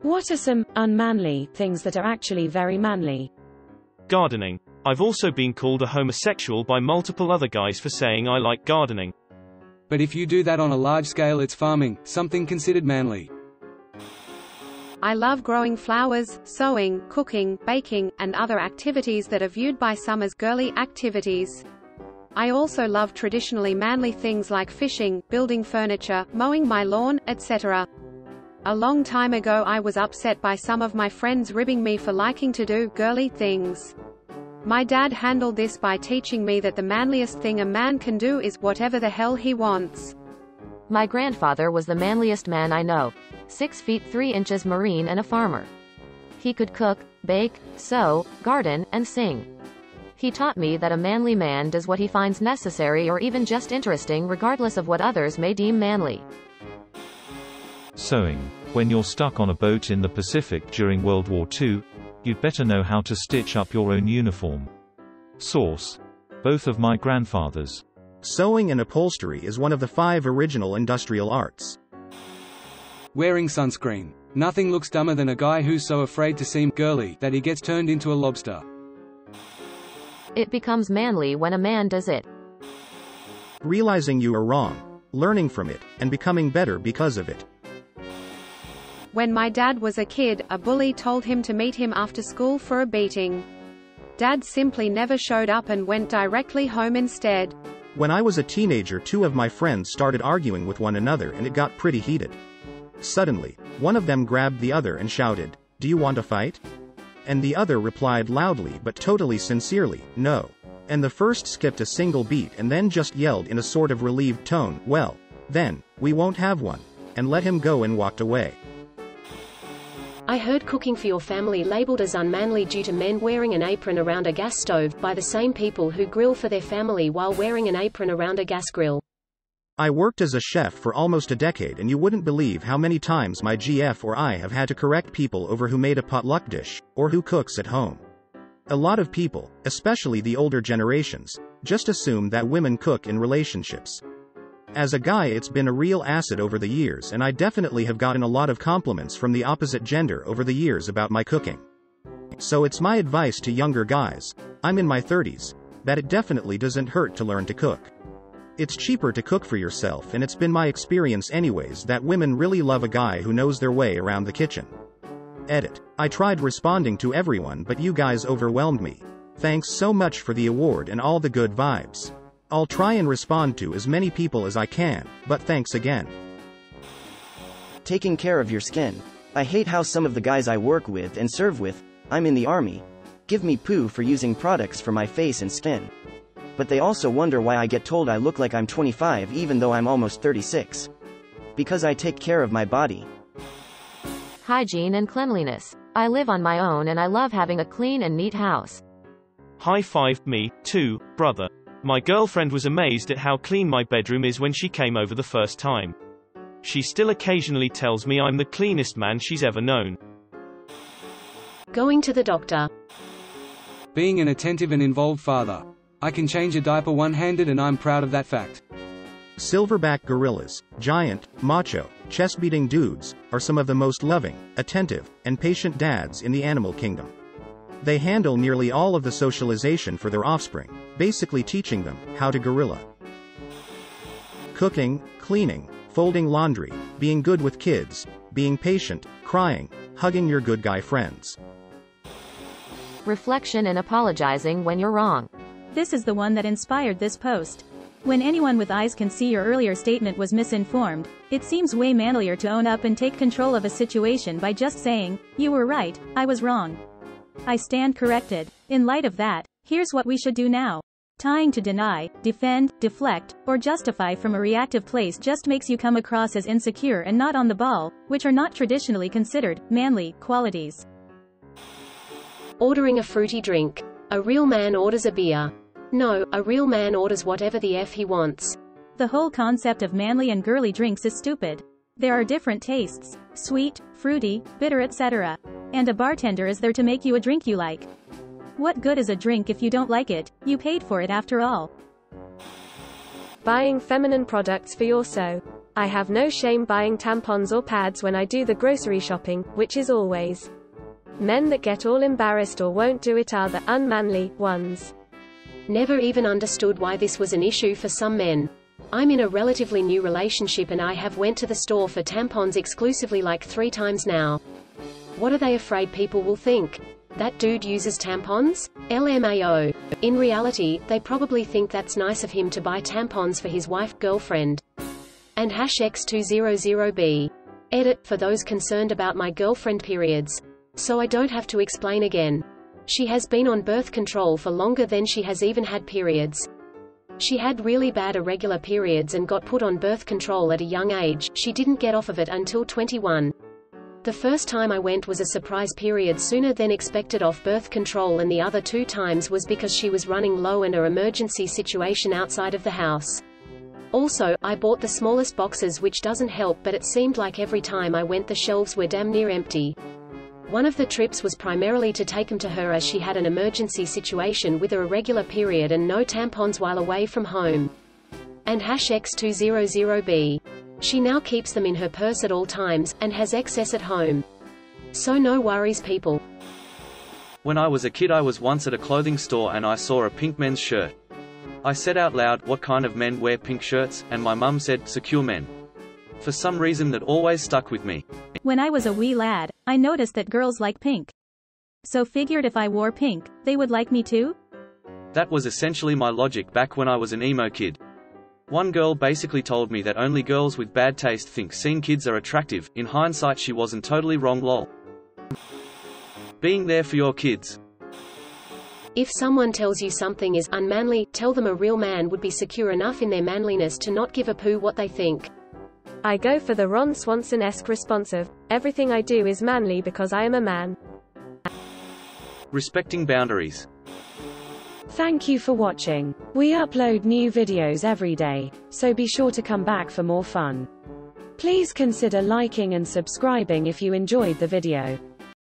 What are some unmanly things that are actually very manly? Gardening. I've also been called a homosexual by multiple other guys for saying I like gardening. But if you do that on a large scale, it's farming, something considered manly. I love growing flowers, sewing, cooking, baking, and other activities that are viewed by some as girly activities. I also love traditionally manly things like fishing, building furniture, mowing my lawn, etc. A long time ago I was upset by some of my friends ribbing me for liking to do girly things. My dad handled this by teaching me that the manliest thing a man can do is whatever the hell he wants. My grandfather was the manliest man I know. 6 feet 3 inches, Marine, and a farmer. He could cook, bake, sew, garden, and sing. He taught me that a manly man does what he finds necessary or even just interesting, regardless of what others may deem manly. Sewing. When you're stuck on a boat in the Pacific during World War II, you'd better know how to stitch up your own uniform. Source. Both of my grandfathers. Sewing and upholstery is one of the 5 original industrial arts. Wearing sunscreen. Nothing looks dumber than a guy who's so afraid to seem girly that he gets turned into a lobster. It becomes manly when a man does it. Realizing you are wrong, learning from it, and becoming better because of it. When my dad was a kid, a bully told him to meet him after school for a beating. Dad simply never showed up and went directly home instead. When I was a teenager, 2 of my friends started arguing with one another and it got pretty heated. Suddenly, one of them grabbed the other and shouted, "Do you want to fight?" And the other replied loudly but totally sincerely, "No." And the first skipped a single beat and then just yelled in a sort of relieved tone, "Well, then, we won't have one," and let him go and walked away. I heard cooking for your family labeled as unmanly due to men wearing an apron around a gas stove, by the same people who grill for their family while wearing an apron around a gas grill. I worked as a chef for almost a decade and you wouldn't believe how many times my GF or I have had to correct people over who made a potluck dish, or who cooks at home. A lot of people, especially the older generations, just assume that women cook in relationships. As a guy, it's been a real asset over the years, and I definitely have gotten a lot of compliments from the opposite gender over the years about my cooking. So it's my advice to younger guys, I'm in my 30s, that it definitely doesn't hurt to learn to cook. It's cheaper to cook for yourself, and it's been my experience anyways that women really love a guy who knows their way around the kitchen. Edit. I tried responding to everyone, but you guys overwhelmed me. Thanks so much for the award and all the good vibes. I'll try and respond to as many people as I can, but thanks again. Taking care of your skin. I hate how some of the guys I work with and serve with, I'm in the army, give me poo for using products for my face and skin. But they also wonder why I get told I look like I'm 25 even though I'm almost 36. Because I take care of my body. Hygiene and cleanliness. I live on my own and I love having a clean and neat house. High five me, too, brother. My girlfriend was amazed at how clean my bedroom is when she came over the first time. She still occasionally tells me I'm the cleanest man she's ever known. Going to the doctor. Being an attentive and involved father. I can change a diaper one-handed and I'm proud of that fact. Silverback gorillas, giant, macho, chest-beating dudes, are some of the most loving, attentive, and patient dads in the animal kingdom. They handle nearly all of the socialization for their offspring, basically teaching them how to gorilla. Cooking, cleaning, folding laundry, being good with kids, being patient, crying, hugging your good guy friends. Reflection and apologizing when you're wrong. This is the one that inspired this post. When anyone with eyes can see your earlier statement was misinformed, it seems way manlier to own up and take control of a situation by just saying, "You were right, I was wrong. I stand corrected." In light of that, here's what we should do now. Trying to deny, defend, deflect, or justify from a reactive place just makes you come across as insecure and not on the ball, which are not traditionally considered manly qualities. Ordering a fruity drink. A real man orders a beer. No, a real man orders whatever the F he wants. The whole concept of manly and girly drinks is stupid. There are different tastes, sweet, fruity, bitter, etc. And a bartender is there to make you a drink you like. What good is a drink if you don't like it? You paid for it after all. Buying feminine products for your sew. I have no shame buying tampons or pads when I do the grocery shopping, which is always. Men that get all embarrassed or won't do it are the unmanly ones. Never even understood why this was an issue for some men. I'm in a relatively new relationship and I have went to the store for tampons exclusively like 3 times now. What are they afraid people will think? That dude uses tampons? LMAO. In reality, they probably think that's nice of him to buy tampons for his wife, girlfriend. And #X200B. Edit, for those concerned about my girlfriend periods. So I don't have to explain again. She has been on birth control for longer than she has even had periods. She had really bad irregular periods and got put on birth control at a young age. She didn't get off of it until 21. The first time I went was a surprise period sooner than expected off birth control, and the other 2 times was because she was running low and an emergency situation outside of the house. Also, I bought the smallest boxes, which doesn't help, but it seemed like every time I went the shelves were damn near empty. One of the trips was primarily to take them to her as she had an emergency situation with her irregular period and no tampons while away from home. And #X200B. She now keeps them in her purse at all times, and has excess at home. So no worries, people. When I was a kid, I was once at a clothing store and I saw a pink men's shirt. I said out loud, "What kind of men wear pink shirts?" and my mum said, "Secure men." For some reason that always stuck with me. When I was a wee lad, I noticed that girls like pink. So figured if I wore pink, they would like me too? That was essentially my logic back when I was an emo kid. One girl basically told me that only girls with bad taste think seeing kids are attractive. In hindsight, she wasn't totally wrong, lol. Being there for your kids. If someone tells you something is unmanly, tell them a real man would be secure enough in their manliness to not give a poo what they think. I go for the Ron Swanson-esque responsive. Everything I do is manly because I am a man. Respecting boundaries. Thank you for watching. We upload new videos every day, so be sure to come back for more fun. Please consider liking and subscribing if you enjoyed the video.